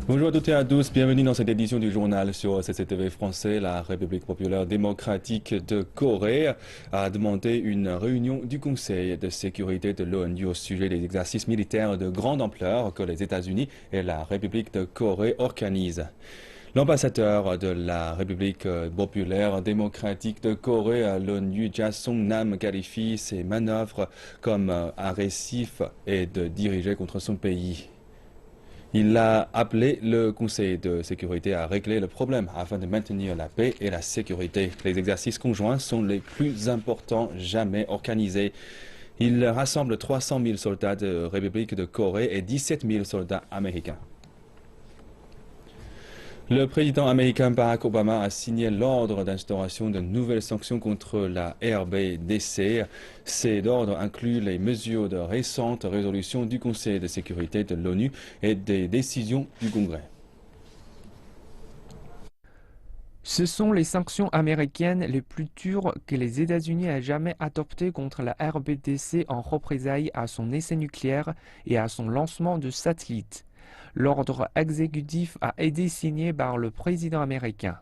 Bonjour à toutes et à tous, bienvenue dans cette édition du journal sur CCTV français. La République populaire démocratique de Corée a demandé une réunion du Conseil de sécurité de l'ONU au sujet des exercices militaires de grande ampleur que les États-Unis et la République de Corée organisent. L'ambassadeur de la République populaire démocratique de Corée à l'ONU, Ja Song-nam, qualifie ces manœuvres comme agressifs et de diriger contre son pays. Il a appelé le Conseil de sécurité à régler le problème afin de maintenir la paix et la sécurité. Les exercices conjoints sont les plus importants jamais organisés. Ils rassemblent 300 000 soldats de République de Corée et 17 000 soldats américains. Le président américain Barack Obama a signé l'ordre d'instauration de nouvelles sanctions contre la RBDC. Ces ordres incluent les mesures de récentes résolutions du Conseil de sécurité de l'ONU et des décisions du Congrès. Ce sont les sanctions américaines les plus dures que les États-Unis aient jamais adoptées contre la RBDC en représailles à son essai nucléaire et à son lancement de satellites. L'ordre exécutif a été signé par le président américain.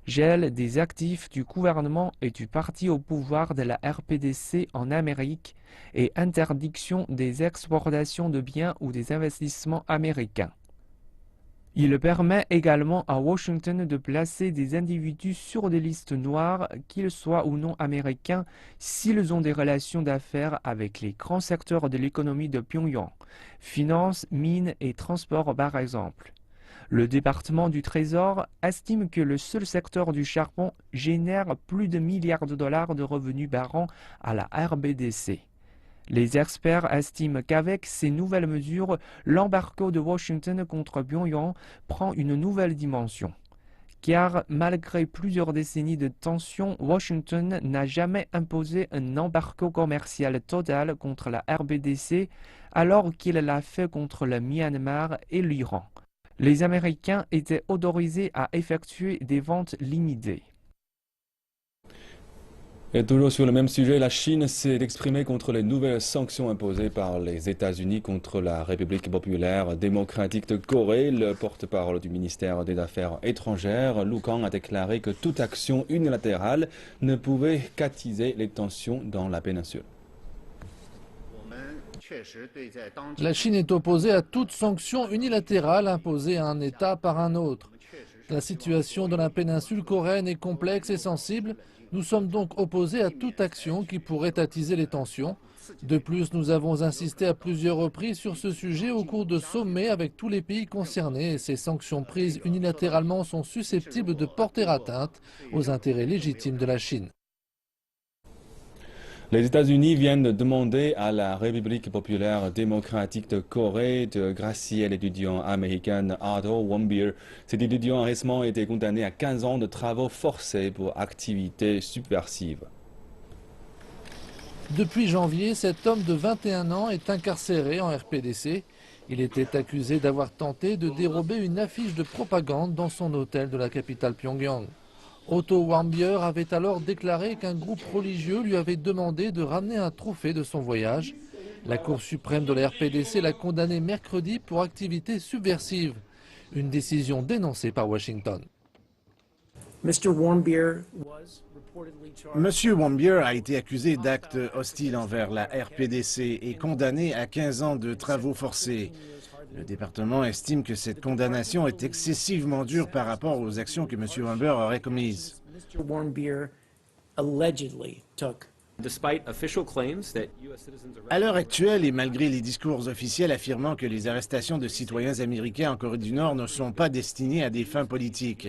Gel des actifs du gouvernement et du parti au pouvoir de la RPDC en Amérique et interdiction des exportations de biens ou des investissements américains. Il permet également à Washington de placer des individus sur des listes noires, qu'ils soient ou non américains, s'ils ont des relations d'affaires avec les grands secteurs de l'économie de Pyongyang, finances, mines et transports par exemple. Le département du Trésor estime que le seul secteur du charbon génère plus de milliards de dollars de revenus par an à la RBDC. Les experts estiment qu'avec ces nouvelles mesures, l'embargo de Washington contre Pyongyang prend une nouvelle dimension. Car malgré plusieurs décennies de tensions, Washington n'a jamais imposé un embargo commercial total contre la RBDC alors qu'il l'a fait contre le Myanmar et l'Iran. Les Américains étaient autorisés à effectuer des ventes limitées. Et toujours sur le même sujet, la Chine s'est exprimée contre les nouvelles sanctions imposées par les États-Unis contre la République populaire démocratique de Corée. Le porte-parole du ministère des Affaires étrangères, Lu Kang, a déclaré que toute action unilatérale ne pouvait qu'attiser les tensions dans la péninsule. La Chine est opposée à toute sanction unilatérale imposée à un État par un autre. La situation dans la péninsule coréenne est complexe et sensible. Nous sommes donc opposés à toute action qui pourrait attiser les tensions. De plus, nous avons insisté à plusieurs reprises sur ce sujet au cours de sommets avec tous les pays concernés et ces sanctions prises unilatéralement sont susceptibles de porter atteinte aux intérêts légitimes de la Chine. Les États-Unis viennent de demander à la République populaire démocratique de Corée de gracier l'étudiant américain Arthur Warmbier. Cet étudiant a récemment été condamné à 15 ans de travaux forcés pour activités subversives. Depuis janvier, cet homme de 21 ans est incarcéré en RPDC. Il était accusé d'avoir tenté de dérober une affiche de propagande dans son hôtel de la capitale Pyongyang. Otto Warmbier avait alors déclaré qu'un groupe religieux lui avait demandé de ramener un trophée de son voyage. La Cour suprême de la RPDC l'a condamné mercredi pour activité subversive, une décision dénoncée par Washington. Monsieur Warmbier a été accusé d'actes hostiles envers la RPDC et condamné à 15 ans de travaux forcés. Le département estime que cette condamnation est excessivement dure par rapport aux actions que M. Warmbier aurait commises. À l'heure actuelle, et malgré les discours officiels affirmant que les arrestations de citoyens américains en Corée du Nord ne sont pas destinées à des fins politiques,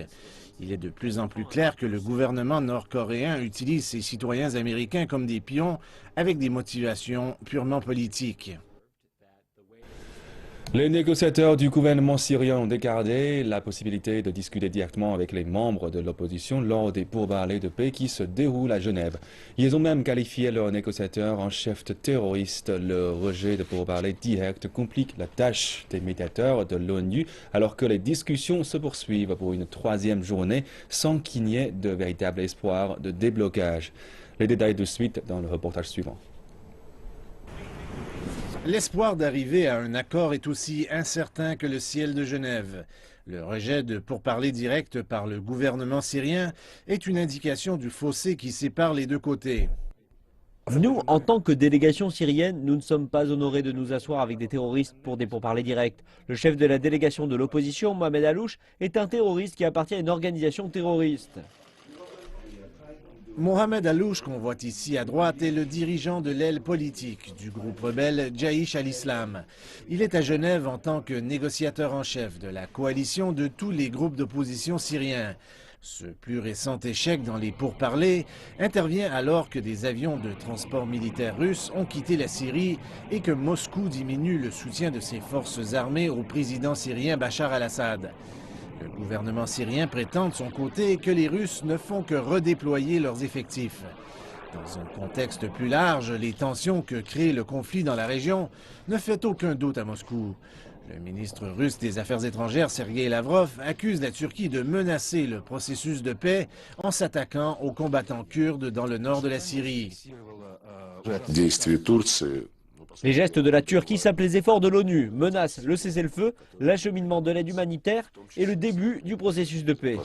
il est de plus en plus clair que le gouvernement nord-coréen utilise ses citoyens américains comme des pions avec des motivations purement politiques. Les négociateurs du gouvernement syrien ont déclaré la possibilité de discuter directement avec les membres de l'opposition lors des pourparlers de paix qui se déroulent à Genève. Ils ont même qualifié leurs négociateurs en chef de terroriste. Le rejet de pourparlers directs complique la tâche des médiateurs de l'ONU alors que les discussions se poursuivent pour une troisième journée sans qu'il n'y ait de véritable espoir de déblocage. Les détails de suite dans le reportage suivant. L'espoir d'arriver à un accord est aussi incertain que le ciel de Genève. Le rejet de pourparlers directs par le gouvernement syrien est une indication du fossé qui sépare les deux côtés. Nous, en tant que délégation syrienne, nous ne sommes pas honorés de nous asseoir avec des terroristes pour des pourparlers directs. Le chef de la délégation de l'opposition, Mohamed Alouche, est un terroriste qui appartient à une organisation terroriste. Mohamed Alouche, qu'on voit ici à droite, est le dirigeant de l'aile politique du groupe rebelle Jaïch al-Islam. Il est à Genève en tant que négociateur en chef de la coalition de tous les groupes d'opposition syriens. Ce plus récent échec dans les pourparlers intervient alors que des avions de transport militaire russes ont quitté la Syrie et que Moscou diminue le soutien de ses forces armées au président syrien Bachar al-Assad. Le gouvernement syrien prétend de son côté que les Russes ne font que redéployer leurs effectifs. Dans un contexte plus large, les tensions que crée le conflit dans la région ne fait aucun doute à Moscou. Le ministre russe des Affaires étrangères, Sergei Lavrov, accuse la Turquie de menacer le processus de paix en s'attaquant aux combattants kurdes dans le nord de la Syrie. Les gestes de la Turquie sapent les efforts de l'ONU, menacent le cessez-le-feu, l'acheminement de l'aide humanitaire et le début du processus de paix.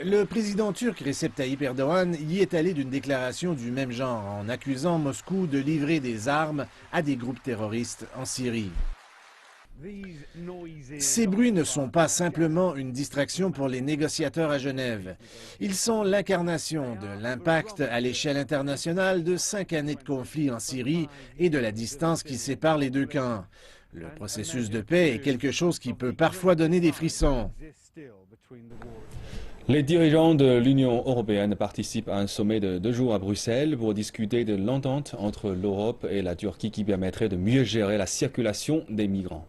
Le président turc Recep Tayyip Erdogan y est allé d'une déclaration du même genre en accusant Moscou de livrer des armes à des groupes terroristes en Syrie. Ces bruits ne sont pas simplement une distraction pour les négociateurs à Genève. Ils sont l'incarnation de l'impact à l'échelle internationale de 5 années de conflit en Syrie et de la distance qui sépare les deux camps. Le processus de paix est quelque chose qui peut parfois donner des frissons. Les dirigeants de l'Union européenne participent à un sommet de 2 jours à Bruxelles pour discuter de l'entente entre l'Europe et la Turquie qui permettrait de mieux gérer la circulation des migrants.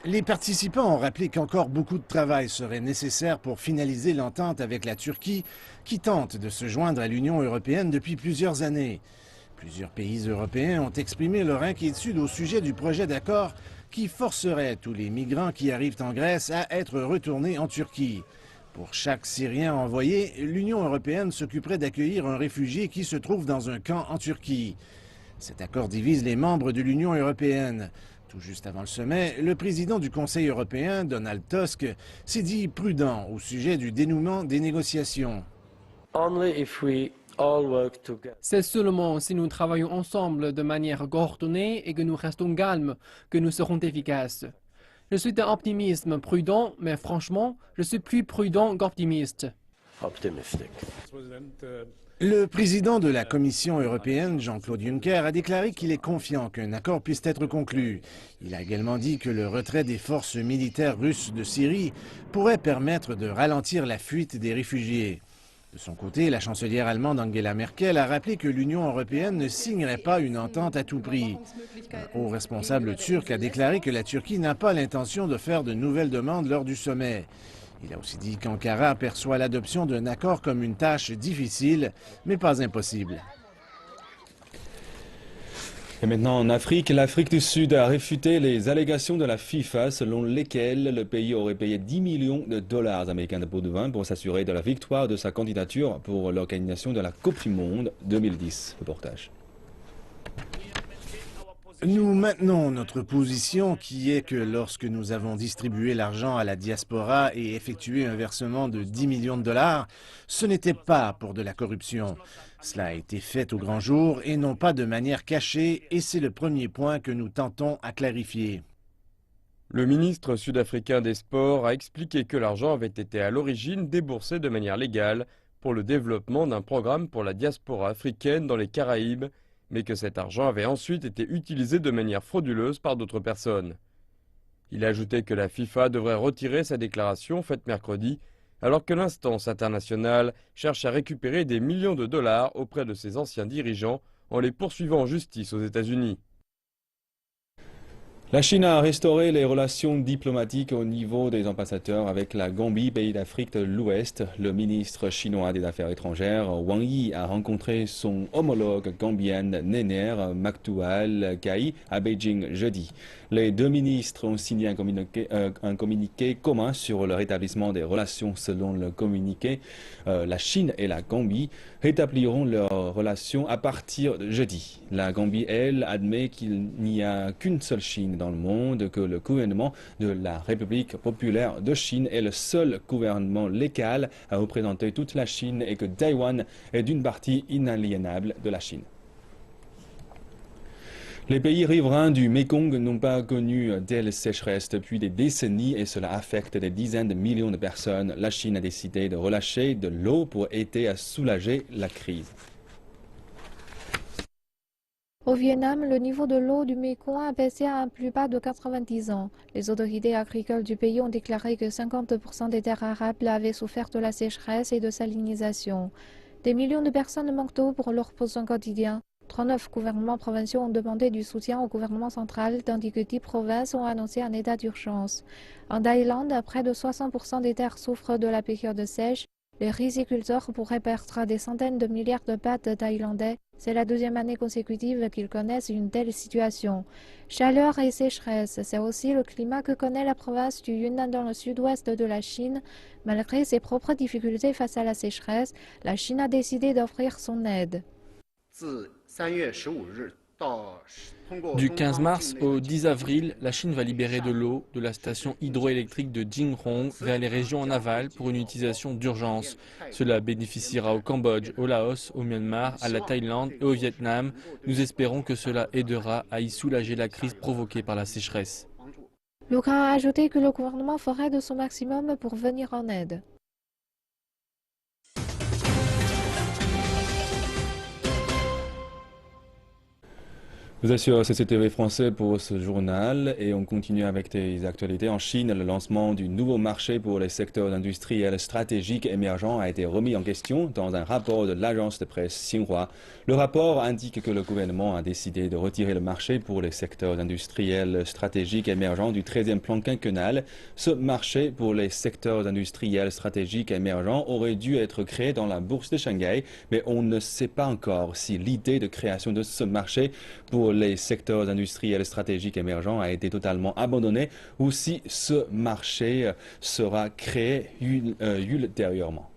Les participants ont rappelé qu'encore beaucoup de travail serait nécessaire pour finaliser l'entente avec la Turquie qui tente de se joindre à l'Union européenne depuis plusieurs années. Plusieurs pays européens ont exprimé leur inquiétude au sujet du projet d'accord qui forcerait tous les migrants qui arrivent en Grèce à être retournés en Turquie. Pour chaque Syrien envoyé, l'Union européenne s'occuperait d'accueillir un réfugié qui se trouve dans un camp en Turquie. Cet accord divise les membres de l'Union européenne. Tout juste avant le sommet, le président du Conseil européen, Donald Tusk, s'est dit prudent au sujet du dénouement des négociations. C'est seulement si nous travaillons ensemble de manière coordonnée et que nous restons calmes que nous serons efficaces. Je suis d'un optimisme prudent, mais franchement, je suis plus prudent qu'optimiste. Le président de la Commission européenne, Jean-Claude Juncker, a déclaré qu'il est confiant qu'un accord puisse être conclu. Il a également dit que le retrait des forces militaires russes de Syrie pourrait permettre de ralentir la fuite des réfugiés. De son côté, la chancelière allemande Angela Merkel a rappelé que l'Union européenne ne signerait pas une entente à tout prix. Un haut responsable turc a déclaré que la Turquie n'a pas l'intention de faire de nouvelles demandes lors du sommet. Il a aussi dit qu'Ankara perçoit l'adoption d'un accord comme une tâche difficile, mais pas impossible. Et maintenant en Afrique, l'Afrique du Sud a réfuté les allégations de la FIFA selon lesquelles le pays aurait payé 10 millions de dollars américains de pots de vin pour s'assurer de la victoire de sa candidature pour l'organisation de la Coupe du Monde 2010. Reportage. Nous maintenons notre position qui est que lorsque nous avons distribué l'argent à la diaspora et effectué un versement de 10 millions de dollars, ce n'était pas pour de la corruption. Cela a été fait au grand jour et non pas de manière cachée et c'est le premier point que nous tentons à clarifier. Le ministre sud-africain des Sports a expliqué que l'argent avait été à l'origine déboursé de manière légale pour le développement d'un programme pour la diaspora africaine dans les Caraïbes, mais que cet argent avait ensuite été utilisé de manière frauduleuse par d'autres personnes. Il a ajouté que la FIFA devrait retirer sa déclaration faite mercredi, alors que l'instance internationale cherche à récupérer des millions de dollars auprès de ses anciens dirigeants en les poursuivant en justice aux États-Unis. La Chine a restauré les relations diplomatiques au niveau des ambassadeurs avec la Gambie, pays d'Afrique de l'Ouest. Le ministre chinois des Affaires étrangères, Wang Yi, a rencontré son homologue gambienne Néner Maktoual Kaï à Beijing jeudi. Les deux ministres ont signé un communiqué commun sur le rétablissement des relations. Selon le communiqué, la Chine et la Gambie rétabliront leurs relations à partir de jeudi. La Gambie, elle, admet qu'il n'y a qu'une seule Chine dans le monde, que le gouvernement de la République populaire de Chine est le seul gouvernement légal à représenter toute la Chine et que Taïwan est d'une partie inaliénable de la Chine. Les pays riverains du Mékong n'ont pas connu telle sécheresse depuis des décennies et cela affecte des dizaines de millions de personnes. La Chine a décidé de relâcher de l'eau pour aider à soulager la crise. Au Vietnam, le niveau de l'eau du Mékong a baissé à un plus bas de 90 ans. Les autorités agricoles du pays ont déclaré que 50% des terres arables avaient souffert de la sécheresse et de salinisation. Des millions de personnes manquent d'eau pour leurs besoins quotidiens. 39 gouvernements provinciaux ont demandé du soutien au gouvernement central, tandis que 10 provinces ont annoncé un état d'urgence. En Thaïlande, près de 60% des terres souffrent de la période sèche. Les riziculteurs pourraient perdre des centaines de milliards de bahts thaïlandais. C'est la deuxième année consécutive qu'ils connaissent une telle situation. Chaleur et sécheresse, c'est aussi le climat que connaît la province du Yunnan dans le sud-ouest de la Chine. Malgré ses propres difficultés face à la sécheresse, la Chine a décidé d'offrir son aide. Du 15 mars au 10 avril, la Chine va libérer de l'eau de la station hydroélectrique de Jingrong vers les régions en aval pour une utilisation d'urgence. Cela bénéficiera au Cambodge, au Laos, au Myanmar, à la Thaïlande et au Vietnam. Nous espérons que cela aidera à y soulager la crise provoquée par la sécheresse. Luka a ajouté que le gouvernement ferait de son maximum pour venir en aide. Vous êtes sur CCTV français pour ce journal et on continue avec des actualités. En Chine, le lancement du nouveau marché pour les secteurs industriels stratégiques émergents a été remis en question dans un rapport de l'agence de presse Xinhua. Le rapport indique que le gouvernement a décidé de retirer le marché pour les secteurs industriels stratégiques émergents du 13e plan quinquennal. Ce marché pour les secteurs industriels stratégiques émergents aurait dû être créé dans la bourse de Shanghai, mais on ne sait pas encore si l'idée de création de ce marché pour les secteurs industriels stratégiques émergents a été totalement abandonné ou si ce marché sera créé ultérieurement.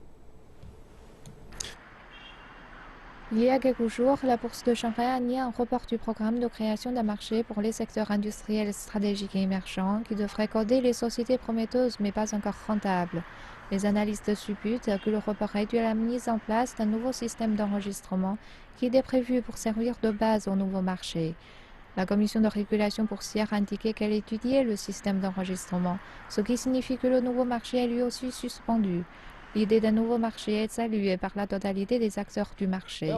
Il y a quelques jours, la bourse de Shanghai a nié un report du programme de création d'un marché pour les secteurs industriels stratégiques et émergents qui devrait coder les sociétés prometteuses mais pas encore rentables. Les analystes supputent que le report est dû à la mise en place d'un nouveau système d'enregistrement qui était prévu pour servir de base au nouveau marché. La commission de régulation boursière a indiqué qu'elle étudiait le système d'enregistrement, ce qui signifie que le nouveau marché est lui aussi suspendu. L'idée d'un nouveau marché est saluée par la totalité des acteurs du marché.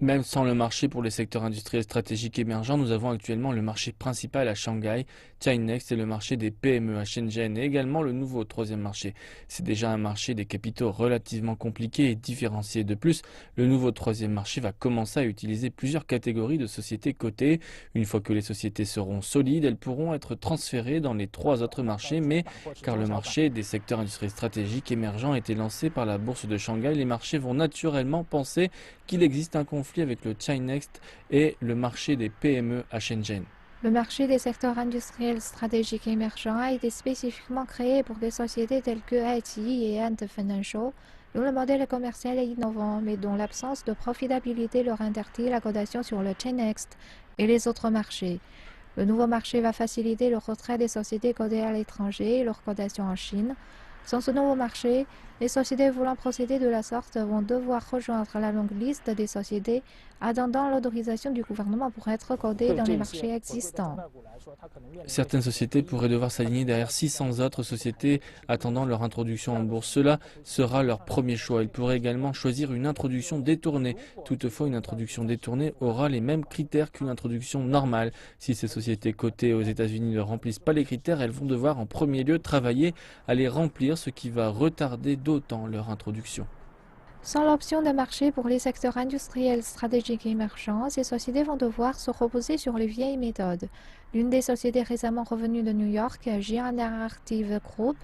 Même sans le marché pour les secteurs industriels stratégiques émergents, nous avons actuellement le marché principal à Shanghai, Chinext et le marché des PME à Shenzhen et également le nouveau troisième marché. C'est déjà un marché des capitaux relativement compliqué et différencié. De plus, le nouveau troisième marché va commencer à utiliser plusieurs catégories de sociétés cotées. Une fois que les sociétés seront solides, elles pourront être transférées dans les trois autres marchés, mais car le marché des secteurs industriels stratégiques émergents a été lancé par la bourse de Shanghai, les marchés vont naturellement penser qu'il existe un conflit avec le Chinext et le marché des PME à Shenzhen. Le marché des secteurs industriels stratégiques émergents a été spécifiquement créé pour des sociétés telles que iQIYI et Ant Financial, dont le modèle commercial est innovant, mais dont l'absence de profitabilité leur interdit la cotation sur le Chinext et les autres marchés. Le nouveau marché va faciliter le retrait des sociétés cotées à l'étranger et leur cotation en Chine. Sans ce nouveau marché, les sociétés voulant procéder de la sorte vont devoir rejoindre la longue liste des sociétés attendant l'autorisation du gouvernement pour être codées dans les marchés existants. Certaines sociétés pourraient devoir s'aligner derrière 600 autres sociétés attendant leur introduction en bourse. Cela sera leur premier choix. Ils pourraient également choisir une introduction détournée. Toutefois, une introduction détournée aura les mêmes critères qu'une introduction normale. Si ces sociétés cotées aux États-Unis ne remplissent pas les critères, elles vont devoir en premier lieu travailler à les remplir, ce qui va retarder d'autant leur introduction. Sans l'option de marché pour les secteurs industriels stratégiques et émergents, ces sociétés vont devoir se reposer sur les vieilles méthodes. L'une des sociétés récemment revenues de New York, Jian Interactive Group,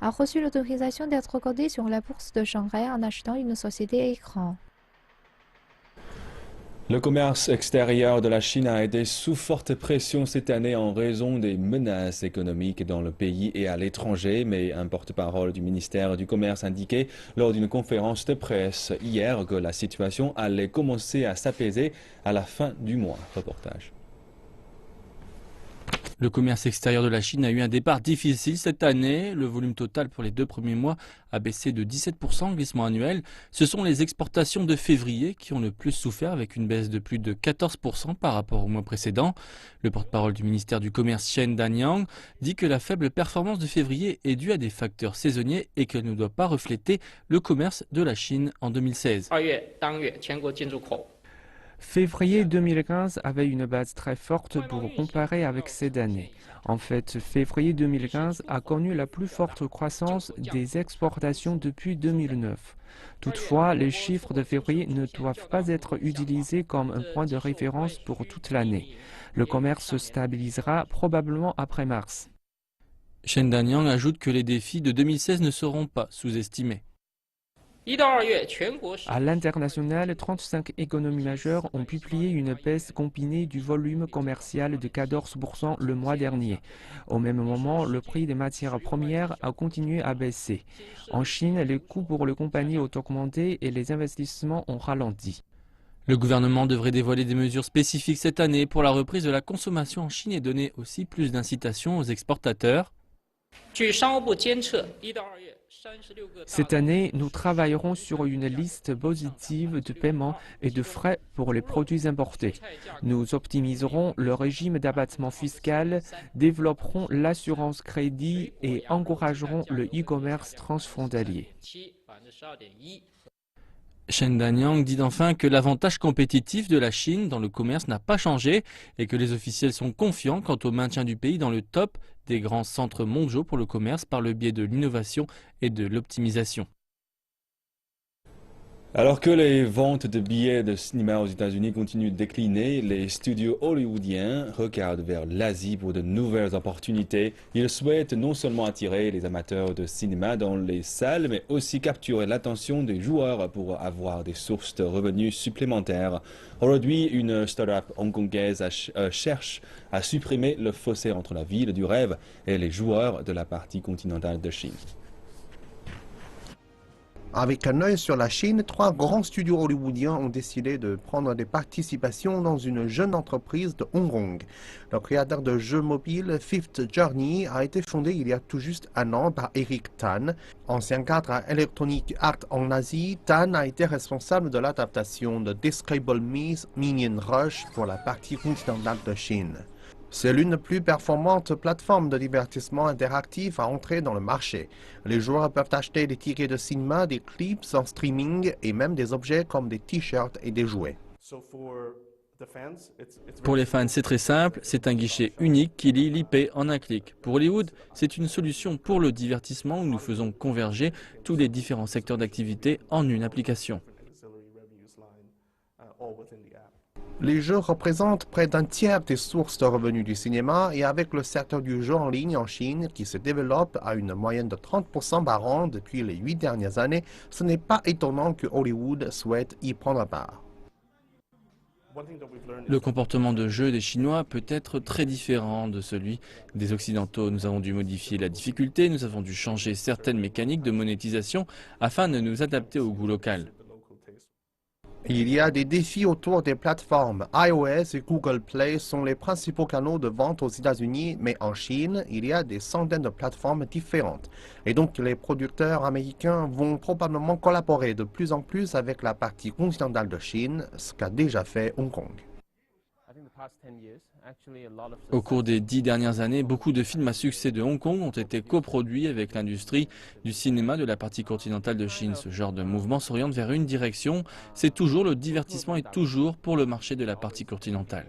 a reçu l'autorisation d'être codée sur la bourse de Shanghai en achetant une société écran. Le commerce extérieur de la Chine a été sous forte pression cette année en raison des menaces économiques dans le pays et à l'étranger, mais un porte-parole du ministère du Commerce indiquait lors d'une conférence de presse hier que la situation allait commencer à s'apaiser à la fin du mois. Reportage. Le commerce extérieur de la Chine a eu un départ difficile cette année. Le volume total pour les 2 premiers mois a baissé de 17% en glissement annuel. Ce sont les exportations de février qui ont le plus souffert avec une baisse de plus de 14% par rapport au mois précédent. Le porte-parole du ministère du Commerce, Chen Danyang, dit que la faible performance de février est due à des facteurs saisonniers et qu'elle ne doit pas refléter le commerce de la Chine en 2016. Février 2015 avait une base très forte pour comparer avec cette année. En fait, février 2015 a connu la plus forte croissance des exportations depuis 2009. Toutefois, les chiffres de février ne doivent pas être utilisés comme un point de référence pour toute l'année. Le commerce se stabilisera probablement après mars. Chen Danyang ajoute que les défis de 2016 ne seront pas sous-estimés. À l'international, 35 économies majeures ont publié une baisse combinée du volume commercial de 14% le mois dernier. Au même moment, le prix des matières premières a continué à baisser. En Chine, les coûts pour les compagnies ont augmenté et les investissements ont ralenti. Le gouvernement devrait dévoiler des mesures spécifiques cette année pour la reprise de la consommation en Chine et donner aussi plus d'incitation aux exportateurs. Cette année, nous travaillerons sur une liste positive de paiements et de frais pour les produits importés. Nous optimiserons le régime d'abattement fiscal, développerons l'assurance crédit et encouragerons le e-commerce transfrontalier. Chen Danyang dit enfin que l'avantage compétitif de la Chine dans le commerce n'a pas changé et que les officiels sont confiants quant au maintien du pays dans le top des grands centres mondiaux pour le commerce par le biais de l'innovation et de l'optimisation. Alors que les ventes de billets de cinéma aux États-Unis continuent de décliner, les studios hollywoodiens regardent vers l'Asie pour de nouvelles opportunités. Ils souhaitent non seulement attirer les amateurs de cinéma dans les salles, mais aussi capturer l'attention des joueurs pour avoir des sources de revenus supplémentaires. Aujourd'hui, une start-up hongkongaise cherche à supprimer le fossé entre la ville du rêve et les joueurs de la partie continentale de Chine. Avec un œil sur la Chine, 3 grands studios hollywoodiens ont décidé de prendre des participations dans une jeune entreprise de Hong Kong. Le créateur de jeux mobiles Fifth Journey a été fondé il y a tout juste un an par Eric Tan. Ancien cadre à Electronic Arts en Asie, Tan a été responsable de l'adaptation de Despicable Me Minion Rush pour la partie continentale de Chine. C'est l'une des plus performantes plateformes de divertissement interactif à entrer dans le marché. Les joueurs peuvent acheter des tickets de cinéma, des clips en streaming et même des objets comme des t-shirts et des jouets. Pour les fans, c'est très simple, c'est un guichet unique qui lie l'IP en un clic. Pour Hollywood, c'est une solution pour le divertissement où nous faisons converger tous les différents secteurs d'activité en une application. Les jeux représentent près d'un tiers des sources de revenus du cinéma et avec le secteur du jeu en ligne en Chine qui se développe à une moyenne de 30% par an depuis les 8 dernières années, ce n'est pas étonnant que Hollywood souhaite y prendre part. Le comportement de jeu des Chinois peut être très différent de celui des Occidentaux. Nous avons dû modifier la difficulté, nous avons dû changer certaines mécaniques de monétisation afin de nous adapter au goût local. Il y a des défis autour des plateformes. iOS et Google Play sont les principaux canaux de vente aux États-Unis, mais en Chine, il y a des centaines de plateformes différentes. Et donc, les producteurs américains vont probablement collaborer de plus en plus avec la partie continentale de Chine, ce qu'a déjà fait Hong Kong. Au cours des 10 dernières années, beaucoup de films à succès de Hong Kong ont été coproduits avec l'industrie du cinéma de la partie continentale de Chine. Ce genre de mouvement s'oriente vers une direction, c'est toujours le divertissement et toujours pour le marché de la partie continentale.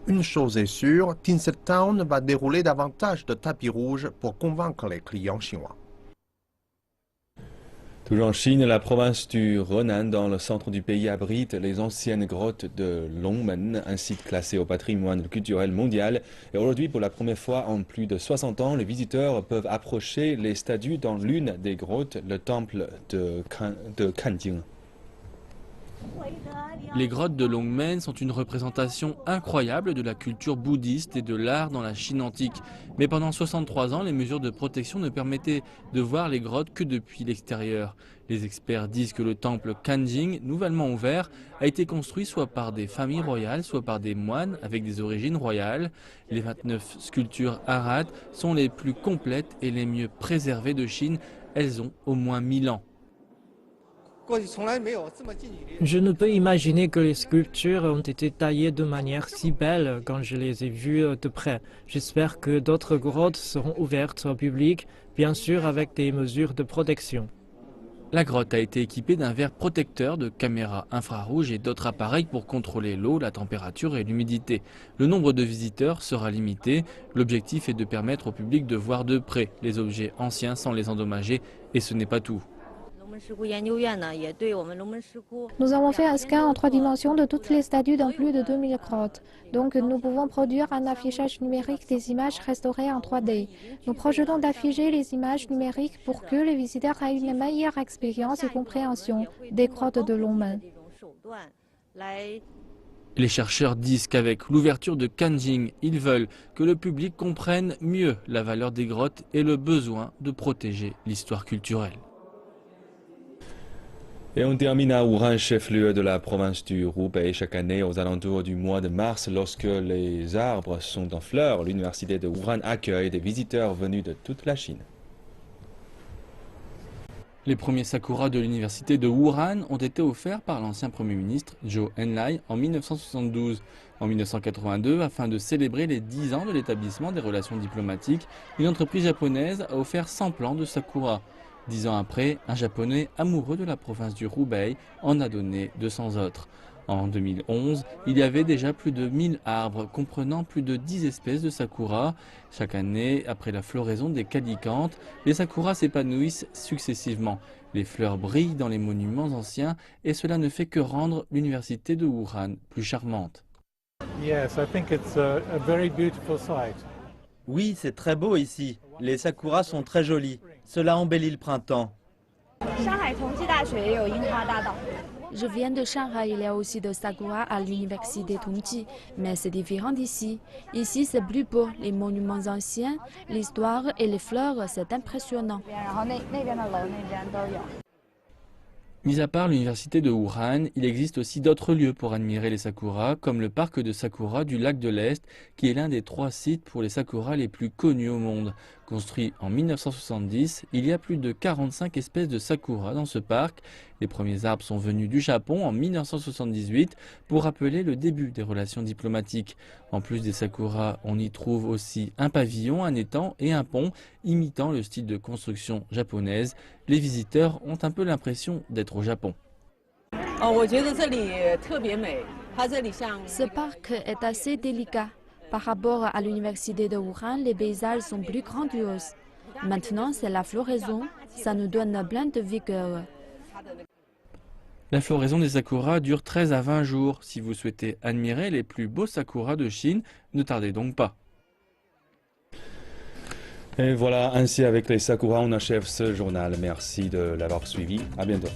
Une chose est sûre, Tinseltown va dérouler davantage de tapis rouges pour convaincre les clients chinois. Toujours en Chine, la province du Henan, dans le centre du pays, abrite les anciennes grottes de Longmen, un site classé au patrimoine culturel mondial. Et aujourd'hui, pour la première fois en plus de 60 ans, les visiteurs peuvent approcher les statues dans l'une des grottes, le temple de Kanjing. Les grottes de Longmen sont une représentation incroyable de la culture bouddhiste et de l'art dans la Chine antique. Mais pendant 63 ans, les mesures de protection ne permettaient de voir les grottes que depuis l'extérieur. Les experts disent que le temple Kanjing, nouvellement ouvert, a été construit soit par des familles royales, soit par des moines avec des origines royales. Les 29 sculptures Arhat sont les plus complètes et les mieux préservées de Chine. Elles ont au moins 1000 ans. Je ne peux imaginer que les sculptures ont été taillées de manière si belle quand je les ai vues de près. J'espère que d'autres grottes seront ouvertes au public, bien sûr avec des mesures de protection. La grotte a été équipée d'un verre protecteur, de caméras infrarouges et d'autres appareils pour contrôler l'eau, la température et l'humidité. Le nombre de visiteurs sera limité. L'objectif est de permettre au public de voir de près les objets anciens sans les endommager, et ce n'est pas tout. Nous avons fait un scan en 3 dimensions de toutes les statues dans plus de 2000 grottes. Donc nous pouvons produire un affichage numérique des images restaurées en 3D. Nous projetons d'afficher les images numériques pour que les visiteurs aient une meilleure expérience et compréhension des grottes de Longmen. Les chercheurs disent qu'avec l'ouverture de Kanjing, ils veulent que le public comprenne mieux la valeur des grottes et le besoin de protéger l'histoire culturelle. Et on termine à Wuhan, chef-lieu de la province du Hubei. Chaque année, aux alentours du mois de mars, lorsque les arbres sont en fleurs, l'université de Wuhan accueille des visiteurs venus de toute la Chine. Les premiers sakuras de l'université de Wuhan ont été offerts par l'ancien Premier ministre Zhou Enlai en 1972. En 1982, afin de célébrer les 10 ans de l'établissement des relations diplomatiques, une entreprise japonaise a offert 100 plants de sakura. 10 ans après, un Japonais amoureux de la province du Hubei en a donné 200 autres. En 2011, il y avait déjà plus de 1000 arbres comprenant plus de 10 espèces de sakura. Chaque année, après la floraison des calicantes, les sakuras s'épanouissent successivement. Les fleurs brillent dans les monuments anciens et cela ne fait que rendre l'université de Wuhan plus charmante. Oui, c'est très beau ici. Les sakuras sont très jolis. Cela embellit le printemps. Je viens de Shanghai, il y a aussi de sakura à l'université Tongji, mais c'est différent d'ici. Ici, c'est plus beau, les monuments anciens, l'histoire et les fleurs, c'est impressionnant. Mis à part l'université de Wuhan, il existe aussi d'autres lieux pour admirer les sakuras, comme le parc de sakura du lac de l'Est, qui est l'un des 3 sites pour les sakuras les plus connus au monde. Construit en 1970, il y a plus de 45 espèces de sakura dans ce parc. Les premiers arbres sont venus du Japon en 1978 pour rappeler le début des relations diplomatiques. En plus des sakuras, on y trouve aussi un pavillon, un étang et un pont imitant le style de construction japonaise. Les visiteurs ont un peu l'impression d'être au Japon. Ce parc est assez délicat. Par rapport à l'université de Wuhan, les paysages sont plus grandioses. Maintenant, c'est la floraison. Ça nous donne plein de vigueur. La floraison des sakuras dure 13 à 20 jours. Si vous souhaitez admirer les plus beaux sakuras de Chine, ne tardez donc pas. Et voilà, ainsi avec les sakuras, on achève ce journal. Merci de l'avoir suivi. À bientôt.